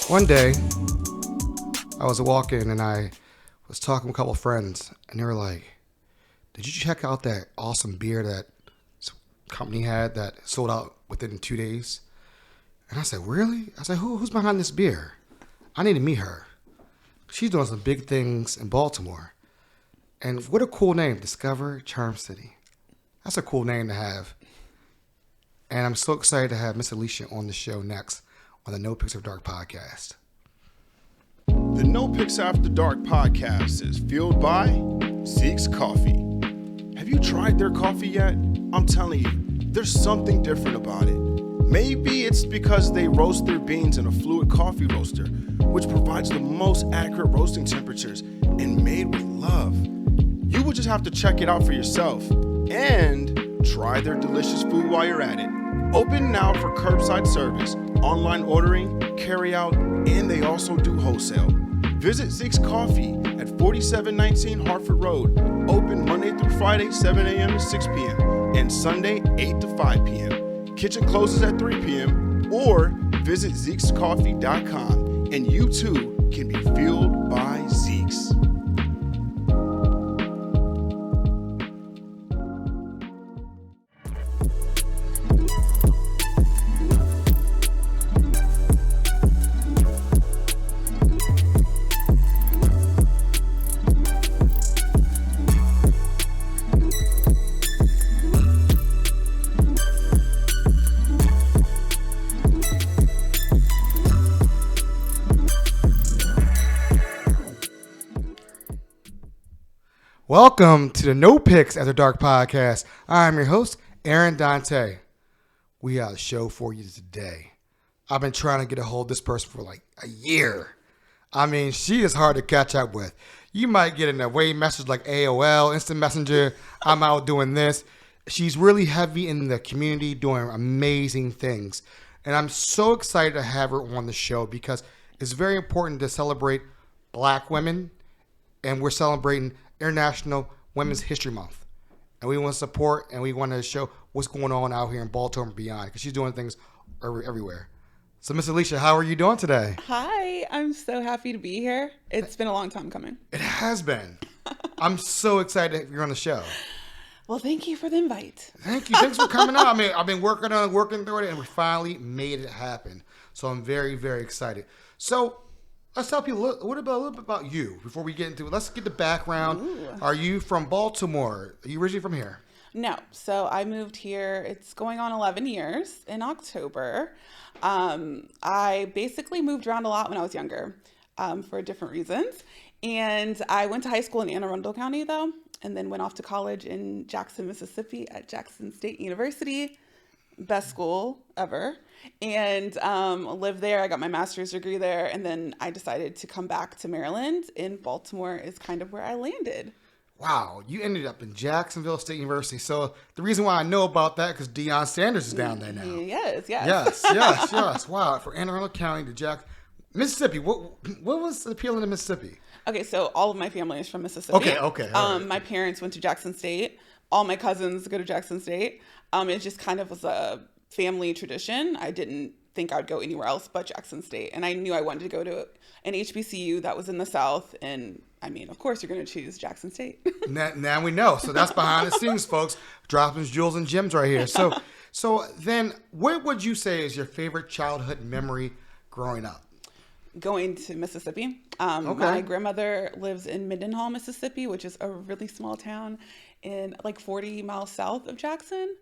One day, I was walking and I was talking with a couple of friends, and they were like, "Did you check out that awesome beer that some company had that sold out within 2 days?" And I said, "Really?" I said, "Who's behind this beer? I need to meet her. She's doing some big things in Baltimore." And what a cool name, discovercharmcity. That's a cool name to have. And I'm so excited to have Miss Alicia on the show next on the NoPixAfterDark podcast. The NoPixAfterDark podcast is fueled by Zeke's Coffee. Have you tried their coffee yet? I'm telling you, there's something different about it. Maybe it's because they roast their beans in a fluid coffee roaster, which provides the most accurate roasting temperatures and made with love. You will just have to check it out for yourself and try their delicious food while you're at it. Open now for curbside service, online ordering, carry out, and they also do wholesale. Visit Zeke's Coffee at 4719 Hartford Road. Open Monday through Friday, 7 a.m. to 6 p.m. and Sunday, 8 to 5 p.m. Kitchen closes at 3 p.m. or visit Zeke'sCoffee.com and you too can be fueled by Zeke's. Welcome to the NoPixAfterDark podcast. I'm your host, Aaron Dante. We have a show for you today. I've been trying to get a hold of this person for like a year. I mean, she is hard to catch up with. You might get an away message like AOL, Instant Messenger, I'm out doing this. She's really heavy in the community, doing amazing things. And I'm so excited to have her on the show because it's very important to celebrate Black women, and we're celebrating International Women's History Month. And we want to support and we want to show what's going on out here in Baltimore and beyond because she's doing things everywhere. So, Miss Alicia, how are you doing today? Hi, I'm so happy to be here. It's been a long time coming. It has been. I'm so excited that you're on the show. Well, thank you for the invite. Thank you. Thanks for coming out. I mean, I've been working through it, and we finally made it happen. So I'm very, very excited. So let's tell people a little bit about you before we get into it. Let's get the background. Ooh. Are you from Baltimore? Are you originally from here? No. So I moved here. It's going on 11 years in October. I basically moved around a lot when I was younger for different reasons. And I went to high school in Anne Arundel County, though, and then went off to college in Jackson, Mississippi at Jackson State University. Best school ever. And lived there. I got my master's degree there. And then I decided to come back to Maryland. And Baltimore is kind of where I landed. Wow. You ended up in Jacksonville State University. So the reason why I know about that because Deion Sanders is down there now. Yes. Wow. For Anne Arundel County to Mississippi. What was the appeal in Mississippi? Okay, so all of my family is from Mississippi. Okay. Right. My parents went to Jackson State. All my cousins go to Jackson State. It just kind of was a family tradition. I didn't think I'd go anywhere else but Jackson State. And I knew I wanted to go to an HBCU that was in the South. And I mean, of course, you're going to choose Jackson State. Now we know. So that's behind the scenes, folks. Dropping jewels and gems right here. So then what would you say is your favorite childhood memory growing up? Going to Mississippi. My grandmother lives in Mendenhall, Mississippi, which is a really small town in like 40 miles south of Jackson.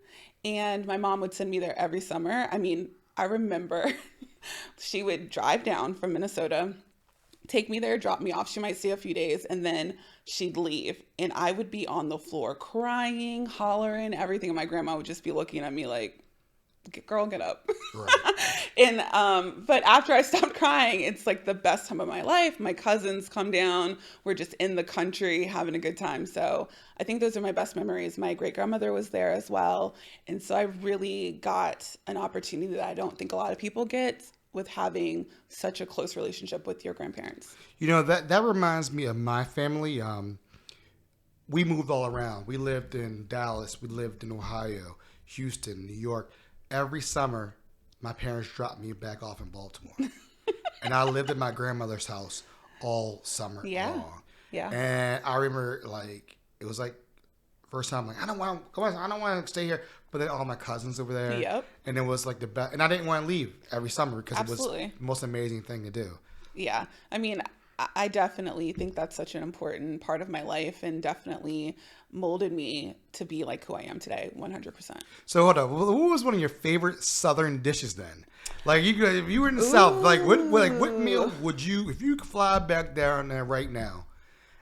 And my mom would send me there every summer. I mean, I remember she would drive down from Minnesota, take me there, drop me off. She might stay a few days and then she'd leave. And I would be on the floor crying, hollering, everything. And my grandma would just be looking at me like, girl, get up. Right. And but after I stopped crying, it's like the best time of my life. My cousins come down. We're just in the country having a good time. So I think those are my best memories. My great grandmother was there as well. And so I really got an opportunity that I don't think a lot of people get with having such a close relationship with your grandparents. You know, that reminds me of my family. We moved all around. We lived in Dallas. We lived in Ohio, Houston, New York. Every summer, my parents dropped me back off in Baltimore. and I lived at my grandmother's house all summer long. Yeah. And I remember it was first time I don't want to stay here. But then all my cousins over there. Yep. And it was the best. And I didn't want to leave every summer because Absolutely. It was the most amazing thing to do. Yeah. I mean, I definitely think that's such an important part of my life and definitely molded me to be who I am today, 100%. So hold on. What was one of your favorite Southern dishes then? If you were in the South, what meal would you, if you could fly back down there right now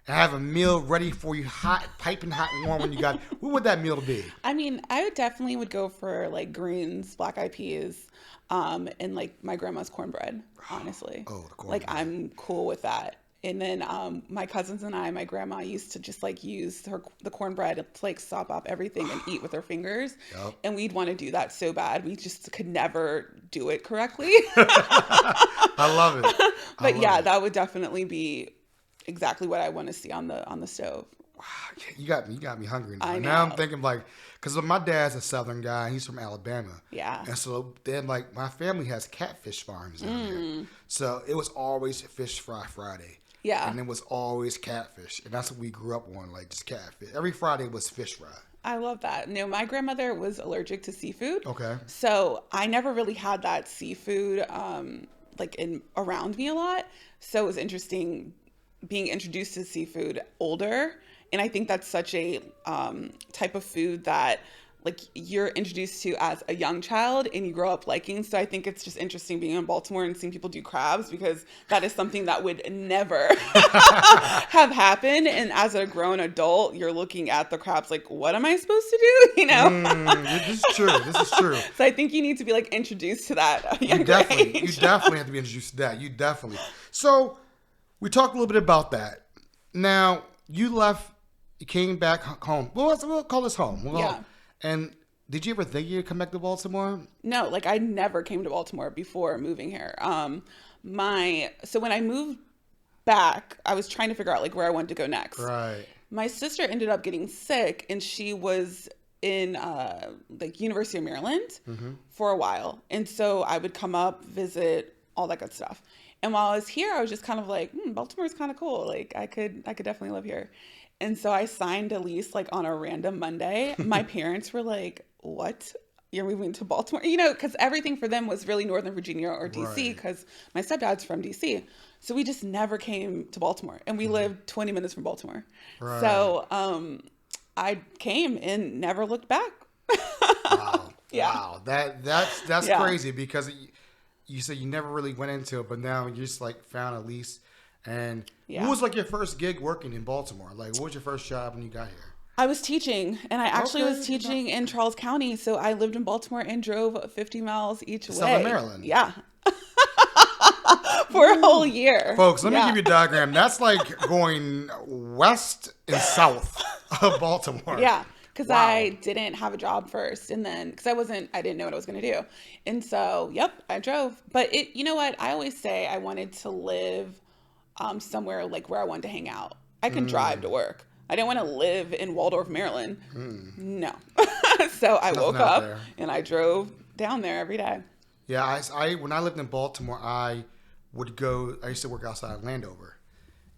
and have a meal ready for you, hot, piping hot and warm when you got, what would that meal be? I mean, I definitely would go for greens, black eyed peas, and my grandma's cornbread, honestly. Oh, the cornbread. I'm cool with that. And then my cousins and my grandma used to just use the cornbread to sop up everything and eat with her fingers. Yep. And we'd want to do that so bad. We just could never do it correctly. I love it. But that would definitely be exactly what I want to see on the stove. Wow, you got me hungry now. I know. Now I'm thinking because my dad's a Southern guy. He's from Alabama. Yeah. And so then my family has catfish farms down there. So it was always Fish Fry Friday. Yeah. And it was always catfish. And that's what we grew up on, just catfish. Every Friday was fish fry. I love that. No, my grandmother was allergic to seafood. Okay. So I never really had that seafood around me a lot. So it was interesting being introduced to seafood older. And I think that's such a type of food that you're introduced to as a young child and you grow up liking. So I think it's just interesting being in Baltimore and seeing people do crabs because that is something that would never have happened. And as a grown adult, you're looking at the crabs what am I supposed to do? This is true. So I think you need to be introduced to that at a younger You age. definitely have to be introduced to that. You definitely. So we talked a little bit about that. Now you left, you came back home. Well, we'll call this home. Yeah. And did you ever think you'd come back to Baltimore? No, I never came to Baltimore before moving here. So when I moved back, I was trying to figure out where I wanted to go next. Right. My sister ended up getting sick and she was in University of Maryland for a while. And so I would come up, visit, all that good stuff. And while I was here, I was just kind of Baltimore's kind of cool. I could definitely live here. And so I signed a lease on a random Monday. My parents were like, what? You're moving to Baltimore? Because everything for them was really Northern Virginia or DC because my stepdad's from DC. So we just never came to Baltimore. And we lived 20 minutes from Baltimore. Right. So I came and never looked back. Wow. Yeah. Wow. That's crazy because you said you never really went into it, but now you just found a lease. And what was your first gig working in Baltimore? What was your first job when you got here? I was teaching, and I actually was teaching in Charles County. So I lived in Baltimore and drove 50 miles each way. Southern Maryland. Yeah. For a whole year. Folks, let me give you a diagram. That's going west and south of Baltimore. Yeah. Because I didn't have a job first. And then, because I didn't know what I was going to do. And so, I drove. But you know what? I always say I wanted to live somewhere where I wanted to hang out. I can drive to work. I didn't want to live in Waldorf, Maryland. No. So I woke up and I drove down there every day. Yeah, when I lived in Baltimore, I used to work outside of Landover,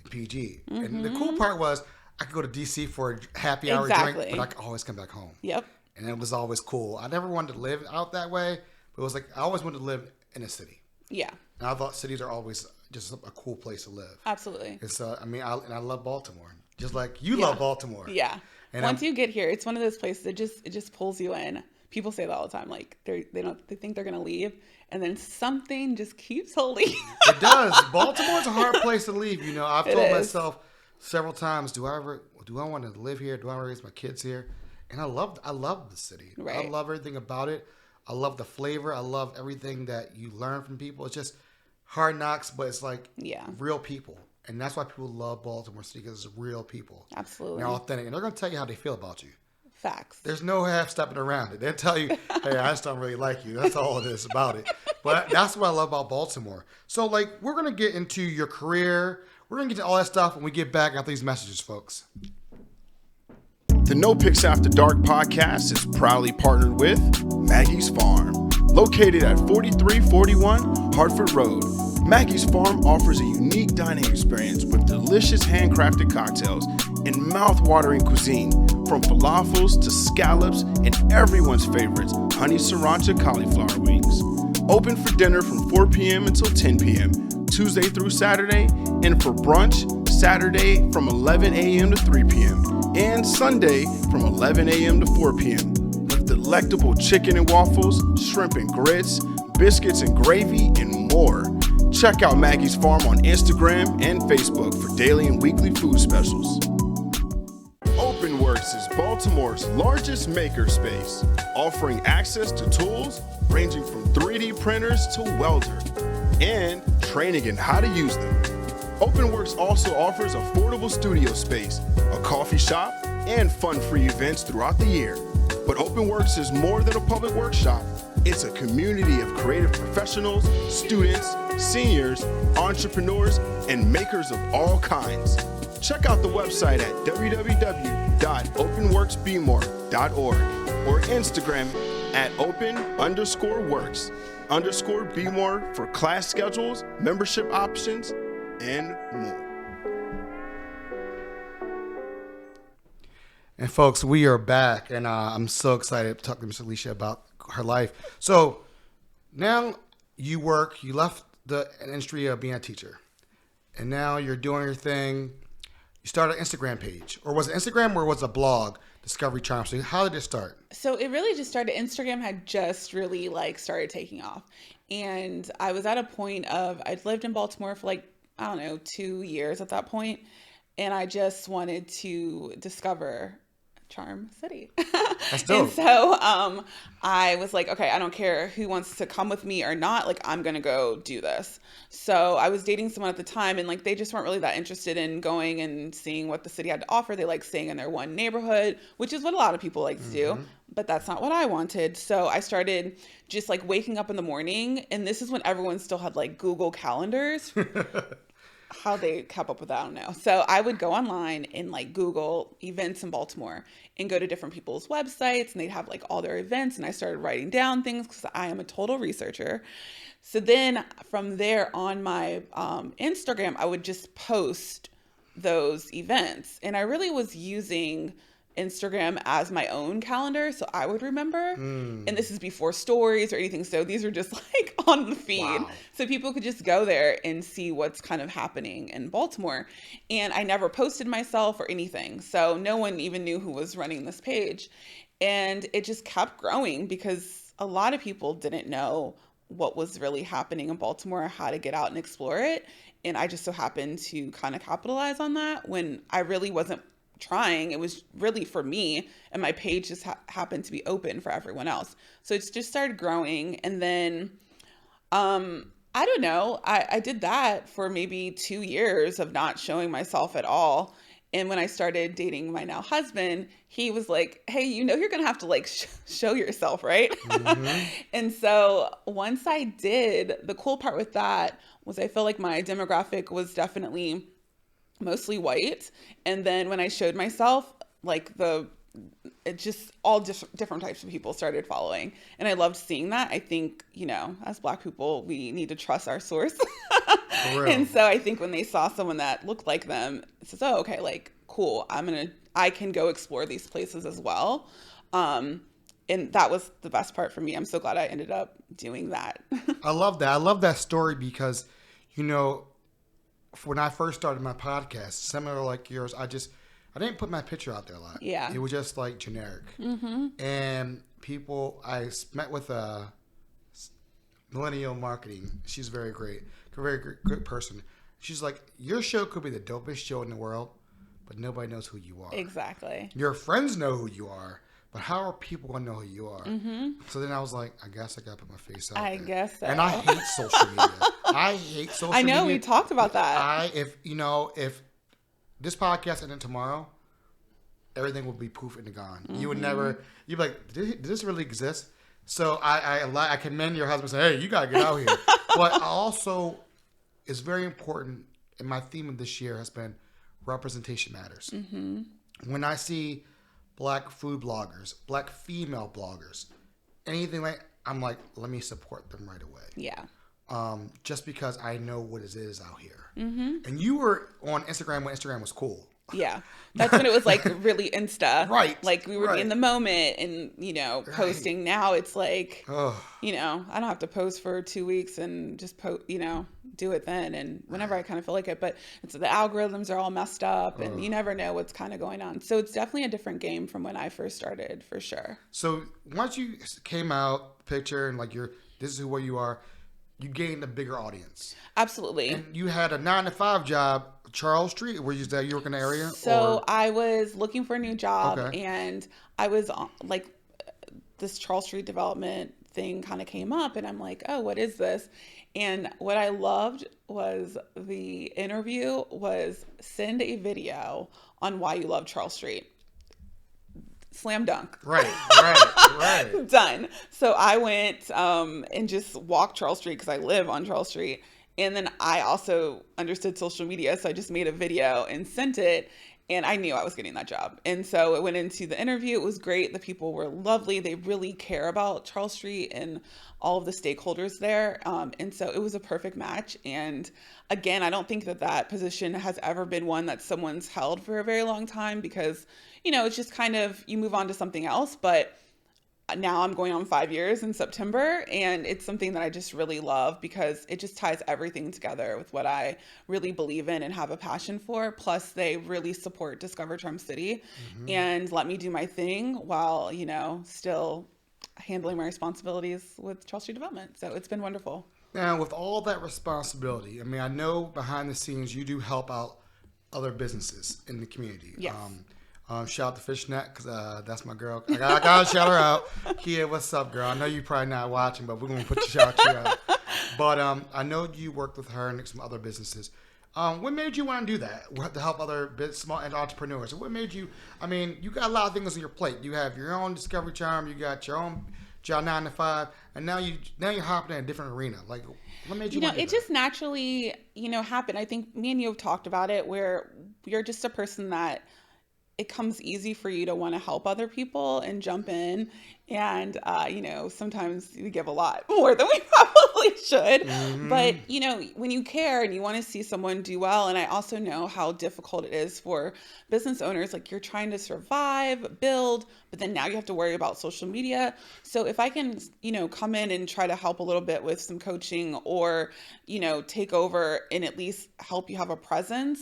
in PG. And the cool part was I could go to DC for a happy hour drink, but I could always come back home. Yep. And it was always cool. I never wanted to live out that way, but it was I always wanted to live in a city. Yeah. And I thought cities are always just a cool place to live. Absolutely. And so, I love Baltimore. Just like you love Baltimore. Yeah. And once you get here, it's one of those places that it just pulls you in. People say that all the time. They think they're gonna leave, and then something just keeps holding. It does. Baltimore's a hard place to leave. I've told myself several times, do I want to live here? Do I want to raise my kids here? And I love the city. Right. I love everything about it. I love the flavor. I love everything that you learn from people. It's just hard knocks, but it's real people. And that's why people love Baltimore City, because it's real people. Absolutely. They're authentic. And they're going to tell you how they feel about you. Facts. There's no half-stepping around it. They'll tell you, hey, I just don't really like you. That's all it is about it. But that's what I love about Baltimore. So, we're going to get into your career. We're going to get to all that stuff when we get back after these messages, folks. The NoPixAfterDark podcast is proudly partnered with Maggie's Farm, located at 4341 Hartford Road. Maggie's Farm offers a unique dining experience with delicious handcrafted cocktails and mouth-watering cuisine, from falafels to scallops and everyone's favorites, honey sriracha cauliflower wings. Open for dinner from 4 p.m. until 10 p.m., Tuesday through Saturday, and for brunch, Saturday from 11 a.m. to 3 p.m., and Sunday from 11 a.m. to 4 p.m. with delectable chicken and waffles, shrimp and grits, biscuits and gravy, and more. Check out Maggie's Farm on Instagram and Facebook for daily and weekly food specials. OpenWorks is Baltimore's largest makerspace, offering access to tools ranging from 3D printers to welder, and training in how to use them. OpenWorks also offers affordable studio space, a coffee shop, and fun-free events throughout the year. But OpenWorks is more than a public workshop. It's a community of creative professionals, students, seniors, entrepreneurs, and makers of all kinds. Check out the website at www.openworksbmore.org or Instagram at open_works_bmore for class schedules, membership options, and more. And folks, we are back, and I'm so excited to talk to Miss Alicia about her life. So now you left the industry of being a teacher, and now you're doing your thing. You started an Instagram page, or was it Instagram, or was it a blog, Discovery Charm City? How did it start? So it really just started. Instagram had just really started taking off, and I was at a point of, I'd lived in Baltimore for 2 years at that point, and I just wanted to discover Charm City. That's dope. And so I was like, okay, I don't care who wants to come with me or not. I'm going to go do this. So I was dating someone at the time, and they just weren't really that interested in going and seeing what the city had to offer. They like staying in their one neighborhood, which is what a lot of people like to do. But that's not what I wanted. So I started just waking up in the morning, and this is when everyone still had Google calendars. How they kept up with that, I don't know. So I would go online and Google events in Baltimore and go to different people's websites, and they'd have all their events, and I started writing down things because I am a total researcher. So then from there on my Instagram, I would just post those events, and I really was using Instagram as my own calendar, so I would remember. And this is before stories or anything, so these are just on the feed. Wow. So people could just go there and see what's kind of happening in Baltimore. And I never posted myself or anything, so no one even knew who was running this page. And it just kept growing because a lot of people didn't know what was really happening in Baltimore or how to get out and explore it. And I just so happened to kind of capitalize on that when I really wasn't trying. It was really for me, and my page just happened to be open for everyone else. So it's just started growing. And then I don't know, I did that for maybe 2 years of not showing myself at all. And when I started dating my now husband, he was like, hey, you're gonna have to show yourself, right? And so once I did, the cool part with that was I feel like my demographic was definitely mostly white. And then when I showed myself, it just all different types of people started following. And I loved seeing that. I think, as Black people, we need to trust our source. And so I think when they saw someone that looked like them, it says, oh, okay, cool. I can go explore these places as well. And that was the best part for me. I'm so glad I ended up doing that. I love that. I love that story because, when I first started my podcast, similar like yours, I didn't put my picture out there a lot. Yeah. It was just generic. And people, I met with a millennial marketing. She's very great, good person. She's like, your show could be the dopest show in the world, but nobody knows who you are. Exactly. Your friends know who you are, but how are people going to know who you are? So then I was like, I guess I got to put my face out there. I guess so. And I hate social media. I know, we talked about that. If this podcast ended tomorrow, everything would be poof and gone. You would never, you'd be like, did this really exist? So I commend your husband saying, hey, you got to get out here. But also, it's very important, and my theme of this year has been representation matters. When I see Black food bloggers, Black female bloggers, anything I'm like, let me support them right away. Yeah. just because I know what it is out here. And you were on Instagram when Instagram was cool. Yeah. That's when it was like really Insta. Right. Like we were in the moment and, posting. Now it's like, Ugh. I don't have to post for 2 weeks and just do it then. And whenever I kind of feel like it, but the algorithms are all messed up and you never know what's kind of going on. So it's definitely a different game from when I first started, for sure. So once you came out, picture, and like this is who you are, you gained a bigger audience. Absolutely. And you had a 9-to-5 job, Charles Street. Were you work in the area? So I was looking for a new job, and I was like, this Charles Street development thing kind of came up, and I'm like, oh, what is this? And what I loved was the interview was send a video on why you love Charles Street. Slam dunk. Right. Done. So I went and just walked Charles Street because I live on Charles Street. And then I also understood social media. So I just made a video and sent it. And I knew I was getting that job. And so it went into the interview. It was great. The people were lovely. They really care about Charles Street and all of the stakeholders there. And so it was a perfect match. And again, I don't think that position has ever been one that someone's held for a very long time because, it's just kind of, you move on to something else. But now I'm going on 5 years in September, and it's something that I just really love because it just ties everything together with what I really believe in and have a passion for. Plus, they really support Discover Charm City and let me do my thing while, still handling my responsibilities with Charles Street Development. So it's been wonderful. Now, with all that responsibility, I know behind the scenes you do help out other businesses in the community. Yes. Shout out to Fishnet because that's my girl. I gotta shout her out. Kia, what's up, girl? I know you're probably not watching, but we're gonna shout you out. But I know you worked with her and some other businesses. What made you want to do that to help other small and entrepreneurs? What made you? You got a lot of things on your plate. You have your own Discovery Charm. You got your own job 9-to-5, and now you're hopping in a different arena. Like, what made you? Want to do it just naturally happened. I think me and you have talked about it, where you're just a person that it comes easy for you to want to help other people and jump in. And, sometimes we give a lot more than we probably should. But, when you care and you want to see someone do well, and I also know how difficult it is for business owners, like you're trying to survive, build, but then now you have to worry about social media. So if I can, come in and try to help a little bit with some coaching or, take over and at least help you have a presence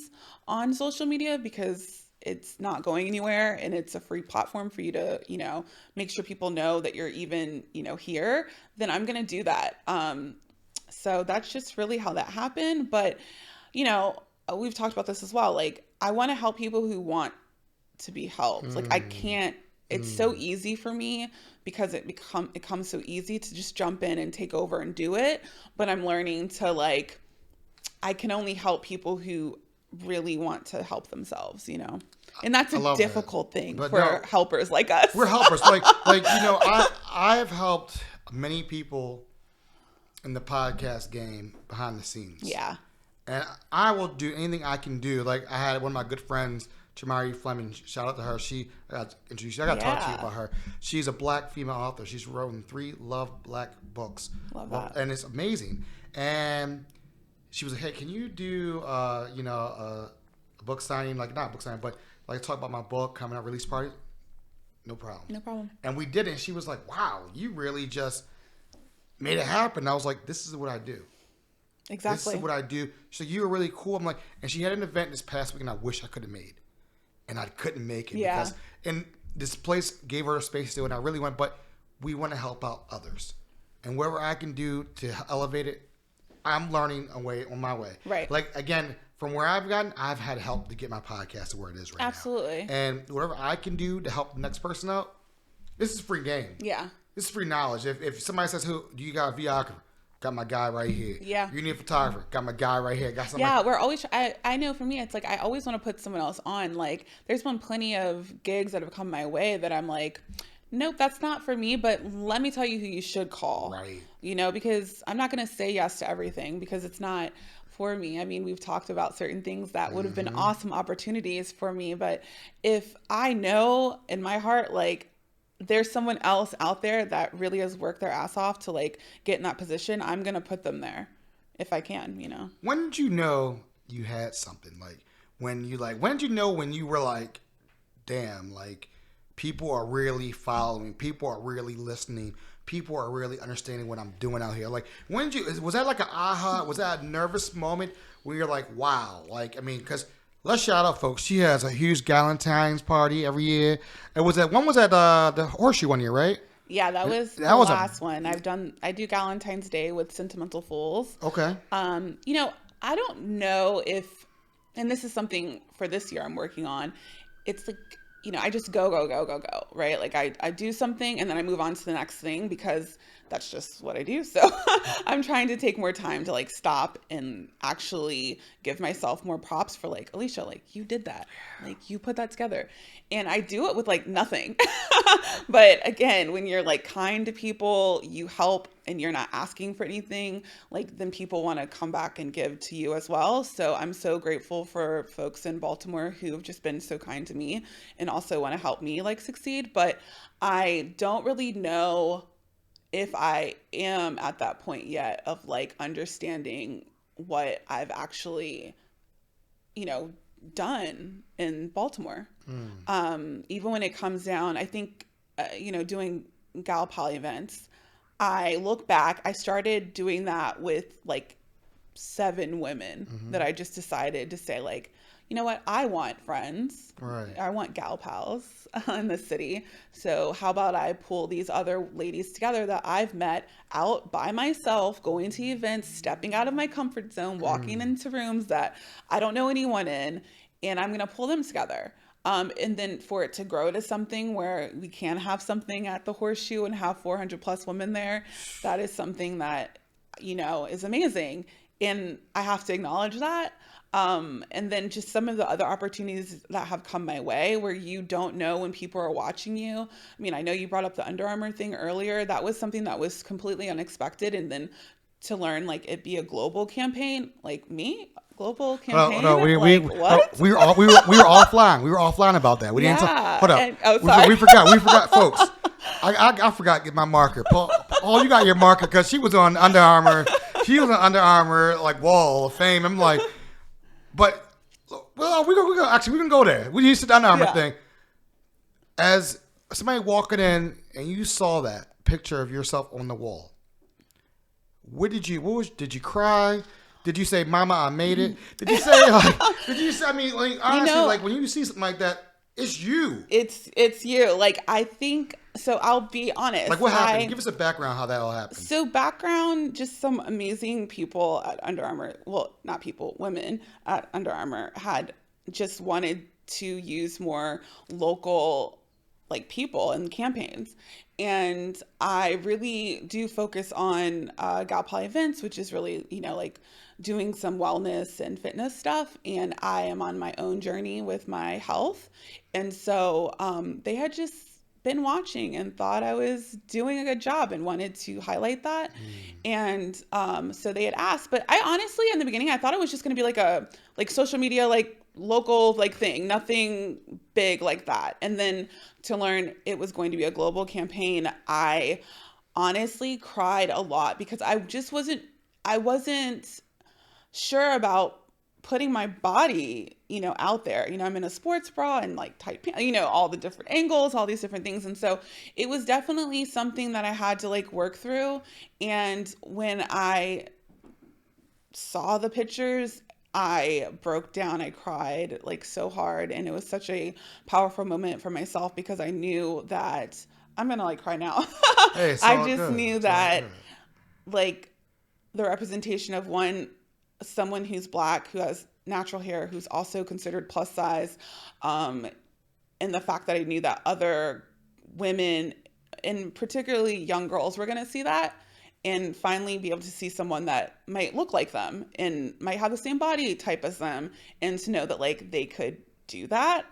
on social media because it's not going anywhere and it's a free platform for you to, make sure people know that you're even, here, then I'm going to do that. So that's just really how that happened. But, we've talked about this as well. Like, I want to help people who want to be helped. Like, I can't, it's so easy for me because it comes so easy to just jump in and take over and do it. But I'm learning to I can only help people who really want to help themselves, and that's a difficult thing for helpers like us. We're helpers. I have helped many people in the podcast game behind the scenes. Yeah. And I will do anything I can do. Like, I had one of my good friends, Chamari Fleming, shout out to her. I got to talk to you about her. She's a Black female author. She's written 3 Love Black books. Love that. And it's amazing. And she was like, hey, can you do, a book signing, not book signing, but talk about my book coming out, release party? No problem. And we did it. And she was like, wow, you really just made it happen. I was like, this is what I do. Exactly. This is what I do. So you were really cool. I'm like, and she had an event this past week and I wish I could have made. And I couldn't make it. Yeah. And this place gave her a space to do it. And I really went, but we want to help out others. And whatever I can do to elevate it, I'm learning on my way. Right. Again, from where I've gotten, I've had help to get my podcast to where it is right now. Absolutely. And whatever I can do to help the next person out, this is free game. Yeah. This is free knowledge. If somebody says, "Who do you got a videographer?" Got my guy right here. Yeah. You need a photographer? Got my guy right here. Got somebody. Yeah, we're always. I know for me, it's I always want to put someone else on. There's been plenty of gigs that have come my way that I'm like, nope, that's not for me. But let me tell you who you should call. Right. Because I'm not going to say yes to everything because it's not for me. We've talked about certain things that would have been awesome opportunities for me. But if I know in my heart, there's someone else out there that really has worked their ass off to get in that position, I'm going to put them there. if I can, you know. When did you know you had something? Like, when did you know when you were like, damn, like, people are really following, people are really listening, people are really understanding what I'm doing out here? Like, was that like an aha? Was that a nervous moment where you're like, wow? Like, I mean, because let's shout out, folks. She has a huge Galentine's party every year. When was that the Horseshoe one year, right? Yeah, that was the last one. I do Galentine's Day with Sentimental Fools. Okay. You know, I don't know if, and this is something for this year I'm working on. It's like, you know, I just go, right? Like I do something and then I move on to the next thing because that's just what I do. So I'm trying to take more time to like stop and actually give myself more props for like, Alicia, like you did that, like you put that together. And I do it with like nothing. But again, when you're like kind to people, you help and you're not asking for anything, like then people want to come back and give to you as well. So I'm so grateful for folks in Baltimore who have just been so kind to me and also want to help me like succeed. But I don't really know if I am at that point yet of like understanding what I've actually, you know, done in Baltimore. Even when it comes down, I think, you know, doing gal poly events, I look back, I started doing that with like 7 women that I just decided to say like, you know what, I want friends. Right. I want gal pals in the city. So how about I pull these other ladies together that I've met out by myself, going to events, stepping out of my comfort zone, walking into rooms that I don't know anyone in, and I'm going to pull them together. And then for it to grow to something where we can have something at the Horseshoe and have 400 plus women there, that is something that, you know, is amazing. And I have to acknowledge that. And then just some of the other opportunities that have come my way where you don't know when people are watching you. I mean, I know you brought up the Under Armour thing earlier. That was something that was completely unexpected. And then to learn like it be a global campaign, like me, global campaign. No, we were offline. We were offline about that. We didn't talk. Hold up. We forgot, folks. I forgot to get my marker. Paul, you got your marker because she was on Under Armour. She was on Under Armour like Wall of Fame. I'm like, but well, we're gonna go there. We used to the Under Armour thing. As somebody walking in and you saw that picture of yourself on the wall, did you cry? Did you say, "Mama, I made it"? Did you say like? I mean, like honestly, you know, like when you see something like that, it's you. It's you. Like I think so. I'll be honest. Like what happened? Give us a background how that all happened. So background, just some amazing people at Under Armour. Well, not people, women at Under Armour had just wanted to use more local like people in campaigns. And I really do focus on gal poly events, which is really, you know, like doing some wellness and fitness stuff. And I am on my own journey with my health. And so they had just been watching and thought I was doing a good job and wanted to highlight that. And so they had asked, but I honestly, in the beginning, I thought it was just going to be like a social media, like local like thing, nothing big like that. And then to learn it was going to be a global campaign, I honestly cried a lot because I wasn't sure about putting my body, you know, out there. You know, I'm in a sports bra and like tight pants, you know, all the different angles, all these different things. And so it was definitely something that I had to like work through. And when I saw the pictures, I broke down. I cried like so hard. And it was such a powerful moment for myself because I knew that I'm going to like cry now. Hey, I just knew that like the representation of someone who's Black, who has natural hair, who's also considered plus size. And the fact that I knew that other women and particularly young girls were going to see that. And finally be able to see someone that might look like them and might have the same body type as them, and to know that like they could do that.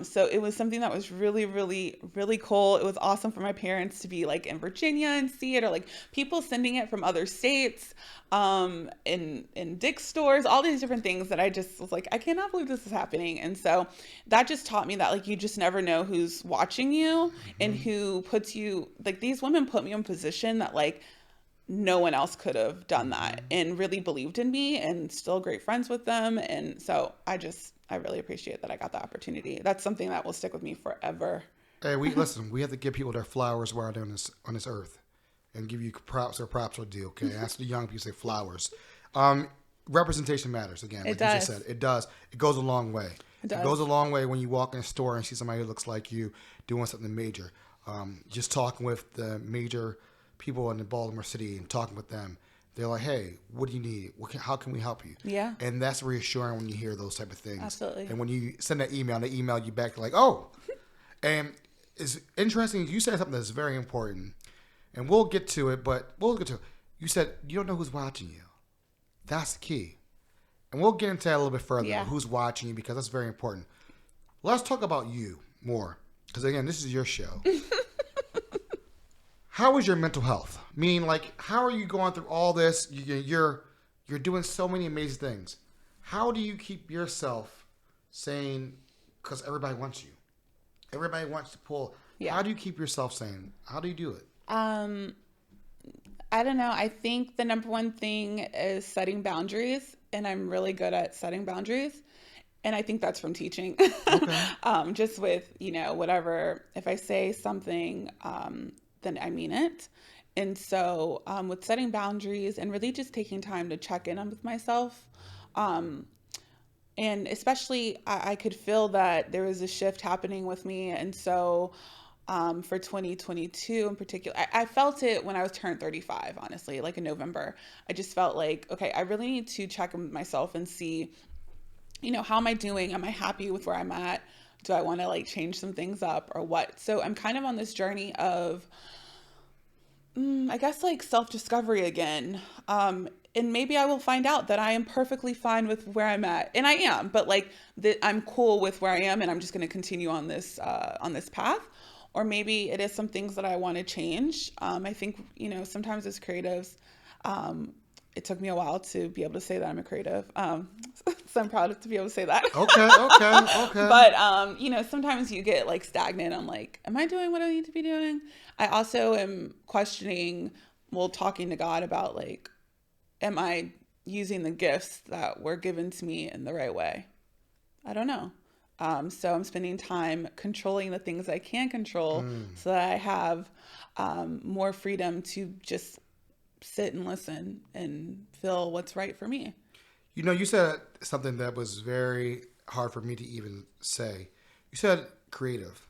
So it was something that was really, really, really cool. It was awesome for my parents to be like in Virginia and see it, or like people sending it from other states, in Dick's stores, all these different things that I just was like, I cannot believe this is happening. And so that just taught me that like, you just never know who's watching you and who puts you, like these women put me in a position that like, no one else could have done that, and really believed in me, and still great friends with them. And so I really appreciate that I got the opportunity. That's something that will stick with me forever. Hey, we have to give people their flowers while they're on this earth, and give you props or due. Okay, that's the young people say flowers. Representation matters again. Like you just said, it does. It goes a long way. It goes a long way when you walk in a store and see somebody who looks like you doing something major. Just talking with the major people in the Baltimore city and talking with them, they're like, "Hey, what do you need? How can we help you?" Yeah, and that's reassuring when you hear those type of things. Absolutely. And when you send that email, and they email you back, like, "Oh," and it's interesting. You said something that's very important, and we'll get to it. You said you don't know who's watching you. That's the key. And we'll get into that a little bit further, who's watching you, because that's very important. Let's talk about you more, because, again, this is your show. How is your mental health? I mean, like, how are you going through all this? You're doing so many amazing things. How do you keep yourself sane? Because everybody wants you. Everybody wants to pull. Yeah. How do you keep yourself sane? How do you do it? I don't know. I think the number one thing is setting boundaries, and I'm really good at setting boundaries. And I think that's from teaching. Okay. Just with, whatever, if I say something, then I mean it. And so with setting boundaries and really just taking time to check in with myself, and especially I could feel that there was a shift happening with me. And so for 2022 in particular, I felt it when I was turned 35, honestly, like in November. I just felt like, okay, I really need to check in with myself and see, how am I doing? Am I happy with where I'm at? Do I want to change some things up or what? So I'm kind of on this journey of, I guess self-discovery again. And maybe I will find out that I am perfectly fine with where I'm at. And I am, but that I'm cool with where I am, and I'm just going to continue on this path. Or maybe it is some things that I want to change. I think, sometimes as creatives, it took me a while to be able to say that I'm a creative. So I'm proud to be able to say that. Okay. But, sometimes you get stagnant on am I doing what I need to be doing? I also am questioning, talking to God about am I using the gifts that were given to me in the right way? I don't know. So I'm spending time controlling the things I can control so that I have more freedom to just sit and listen and feel what's right for me. You said something that was very hard for me to even say. You said creative.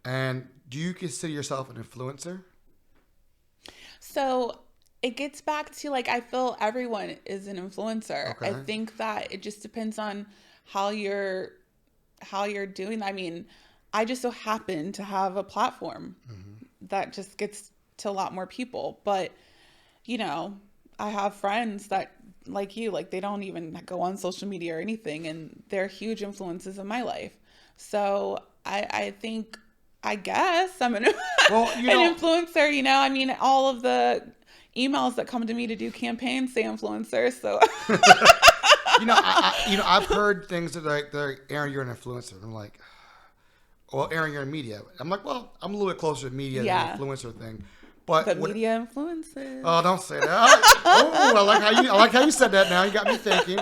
And do you consider yourself an influencer? So it gets back to I feel everyone is an influencer. Okay. I think that it just depends on how you're doing. I mean, I just so happen to have a platform that just gets to a lot more people. But, I have friends that like you, they don't even go on social media or anything, and they're huge influences in my life. So I think, I guess I'm an influencer, I mean, all of the emails that come to me to do campaigns say influencer. So, I've heard things that Aaron, you're an influencer. I'm like, well, Aaron, you're in media. I'm like, well, I'm a little bit closer to media than influencer thing. But media influences. Oh, don't say that. I like how you said that. Now you got me thinking.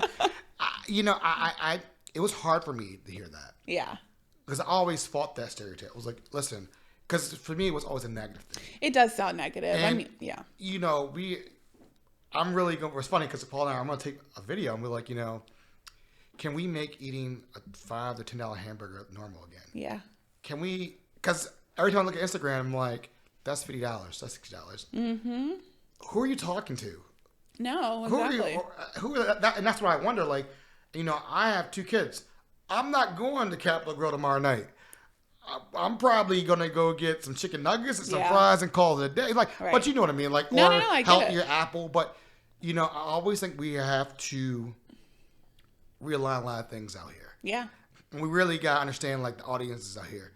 It was hard for me to hear that. Yeah. Because I always fought that stereotype. I was like, listen, because for me it was always a negative thing. It does sound negative. And, I mean, yeah. I'm really going. It's funny because Paul and I, I'm going to take a video and we're like, can we make eating a $5 to $10 hamburger normal again? Yeah. Can we? Because every time I look at Instagram, I'm like, that's $50, that's $60. Mm-hmm. Who are you talking to? No, exactly. And that's what I wonder. I have 2 kids. I'm not going to Capitol Grill tomorrow night. I'm probably going to go get some chicken nuggets and some fries and call it a day. Right. But you know what I mean? I help your apple. But, I always think we have to realign a lot of things out here. Yeah. And we really got to understand, the audiences out here.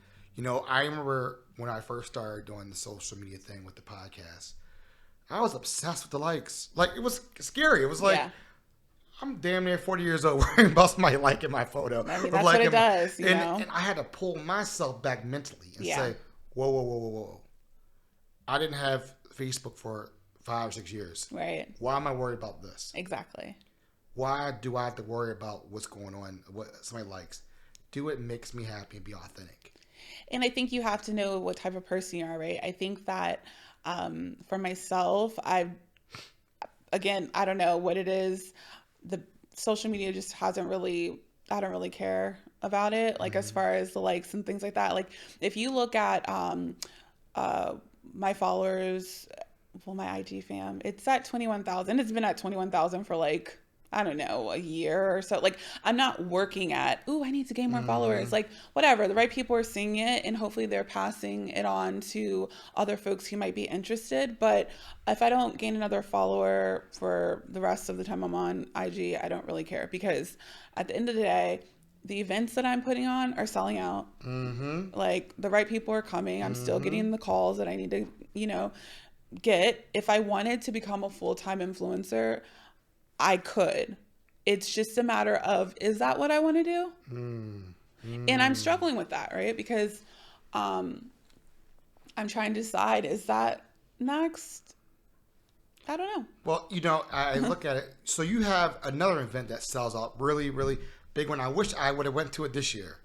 I remember when I first started doing the social media thing with the podcast, I was obsessed with the likes. It was scary. It was I'm damn near 40 years old worrying about somebody liking my photo. I mean, that's what it does, and I had to pull myself back mentally and say, whoa. I didn't have Facebook for 5 or 6 years. Right. Why am I worried about this? Exactly. Why do I have to worry about what's going on, what somebody likes? Do what makes me happy and be authentic. And I think you have to know what type of person you are, right? I think that for myself, I don't know what it is. The social media just hasn't really, I don't really care about it. Like as far as the likes and things like that. Like if you look at my followers, well, my IG fam, it's at 21,000. It's been at 21,000 for like, I don't know, a year or so. Like I'm not working at, I need to gain more followers. Like whatever, the right people are seeing it and hopefully they're passing it on to other folks who might be interested. But if I don't gain another follower for the rest of the time I'm on IG, I don't really care, because at the end of the day, the events that I'm putting on are selling out. Like the right people are coming. I'm still getting the calls that I need to, get. If I wanted to become a full-time influencer, I could. It's just a matter of, is that what I want to do? And I'm struggling with that, right? Because I'm trying to decide, is that next? I don't know. Well, I look at it. So you have another event that sells out, really, really big one. I wish I would have went to it this year.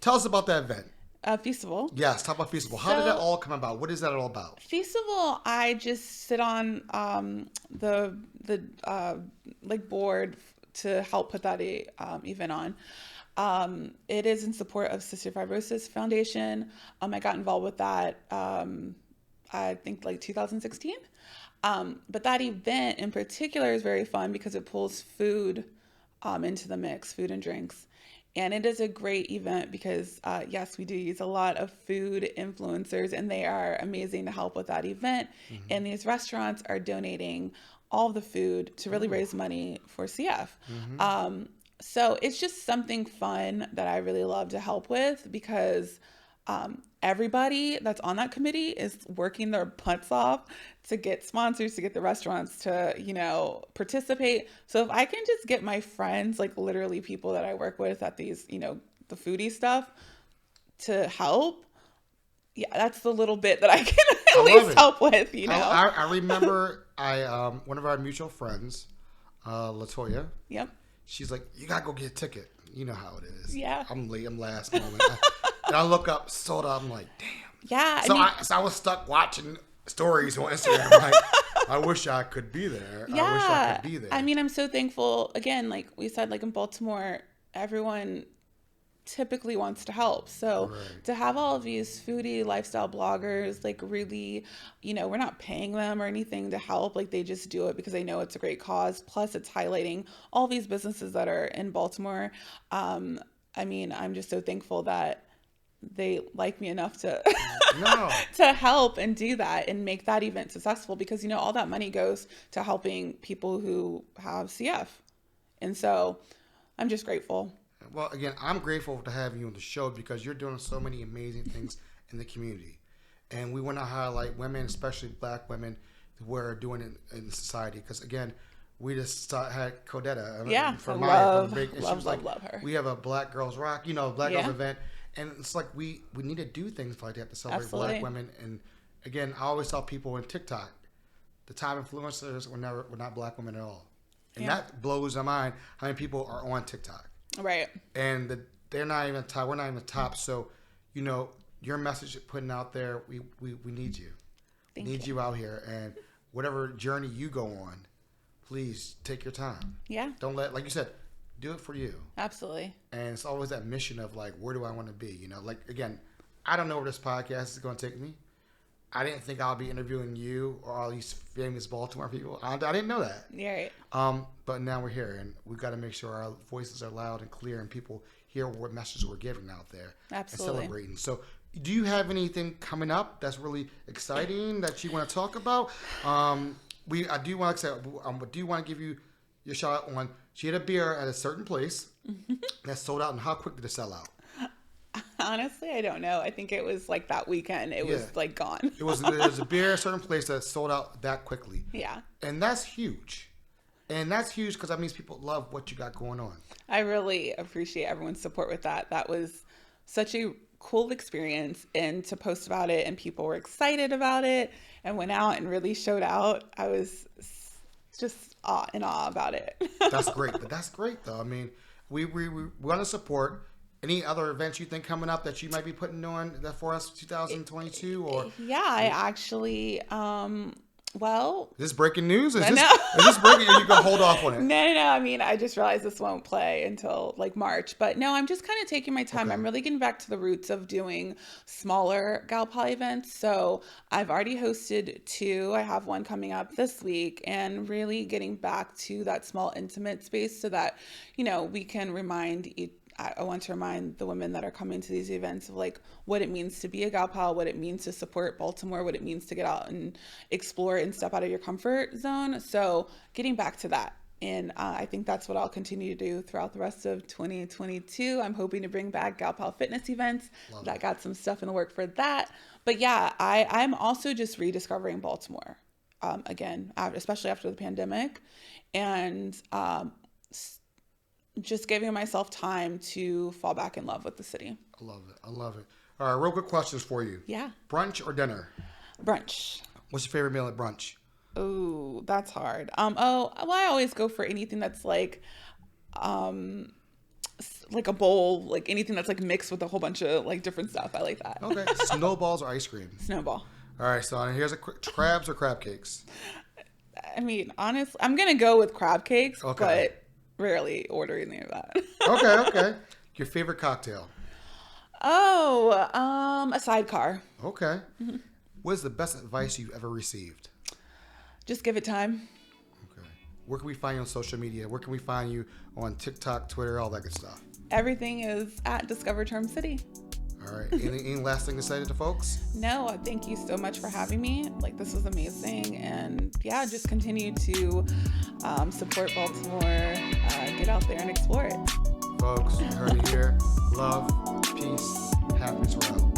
Tell us about that event. Feastival. Yes, talk about Feastival. How did that all come about? What is that all about? Feastival, I just sit on the board to help put that event on. It is in support of Cystic Fibrosis Foundation. I got involved with that I think like 2016. But that event in particular is very fun because it pulls food into the mix, food and drinks. And it is a great event because, yes, we do use a lot of food influencers, and they are amazing to help with that event. And these restaurants are donating all the food to really raise money for CF. So it's just something fun that I really love to help with, because everybody that's on that committee is working their butts off to get sponsors, to get the restaurants to, participate. So if I can just get my friends, like literally people that I work with at these, the foodie stuff, to help, that's the little bit that I can at least help with, I remember one of our mutual friends, LaToya. Yep. She's like, you got to go get a ticket. You know how it is. Yeah. I'm late. I'm last moment. And I look up, sold out. I'm like, damn. Yeah. So I was stuck watching stories on Instagram. Like, I wish I could be there. Yeah. I wish I could be there. I mean, I'm so thankful. Again, like we said, like in Baltimore, everyone typically wants to help. So to have all of these foodie lifestyle bloggers, like really, we're not paying them or anything to help. Like they just do it because they know it's a great cause. Plus it's highlighting all these businesses that are in Baltimore. I mean, I'm just so thankful that they like me enough to to help and do that and make that event successful, because all that money goes to helping people who have CF. And so I'm just grateful. Well, again, I'm grateful to have you on the show, because you're doing so many amazing things in the community, and we want to highlight women, especially Black women, who are doing it in society. Because again, we just had Codetta from love her. We have a Black Girls Rock, Black Girls event. And it's like we need to do things like that to celebrate Black women. And again, I always tell people in TikTok, the top influencers were not Black women at all. And that blows my mind how many people are on TikTok. Right. And they're not even top. We're not even top. So, your message you're putting out there, we need you. We need you out here. And whatever journey you go on, please take your time. Yeah. Don't like you said, do it for you. Absolutely. And it's always that mission of like, where do I want to be? Like, again, I don't know where this podcast is going to take me. I didn't think I'll be interviewing you or all these famous Baltimore people. I didn't know that. Yeah, right. But now we're here, and we've got to make sure our voices are loud and clear, and people hear what messages we're giving out there. Absolutely. And celebrating. So, do you have anything coming up that's really exciting that you want to talk about? I do want to give you your shout out on. She had a beer at a certain place that sold out, and how quick did it sell out? Honestly, I don't know. I think it was like that weekend. It was like gone. It was a beer at a certain place that sold out that quickly. Yeah. And that's huge. And that's huge because that means people love what you got going on. I really appreciate everyone's support with that. That was such a cool experience, and to post about it and people were excited about it and went out and really showed out. I was just in awe about it. That's great. But that's great, though. I mean, we want to support. Any other events you think coming up that you might be putting on that for us 2022 or? Yeah, I actually, well. Is this breaking news? Is this breaking? Or you can hold off on it? No. I mean, I just realized this won't play until like March. But no, I'm just kind of taking my time. Okay. I'm really getting back to the roots of doing smaller gal pal events. So I've already hosted 2. I have one coming up this week, and really getting back to that small, intimate space so that, we can I want to remind the women that are coming to these events of like what it means to be a gal pal, what it means to support Baltimore, what it means to get out and explore and step out of your comfort zone. So getting back to that. And I think that's what I'll continue to do throughout the rest of 2022. I'm hoping to bring back gal pal fitness events. I got some stuff in the work for that. But yeah, I'm also just rediscovering Baltimore again, especially after the pandemic. And just giving myself time to fall back in love with the city. I love it. All right, real quick questions for you. Yeah. Brunch or dinner? Brunch. What's your favorite meal at brunch? Oh, that's hard. I always go for anything that's like a bowl, like anything that's like mixed with a whole bunch of like different stuff. I like that. Okay. Snowballs or ice cream? Snowball. All right, so here's a quick crabs or crab cakes? I mean, honestly, I'm going to go with crab cakes, but rarely order any of that. Okay. Your favorite cocktail? A sidecar. Okay. Mm-hmm. What is the best advice you've ever received? Just give it time. Okay. Where can we find you on social media? Where can we find you on TikTok, Twitter, all that good stuff? Everything is at DiscoverCharmCity. All right. Any last thing to say to the folks? No, thank you so much for having me. Like, this was amazing. And yeah, just continue to support Baltimore, get out there and explore it. Folks, you heard it here. Love, peace, happiness, we're out.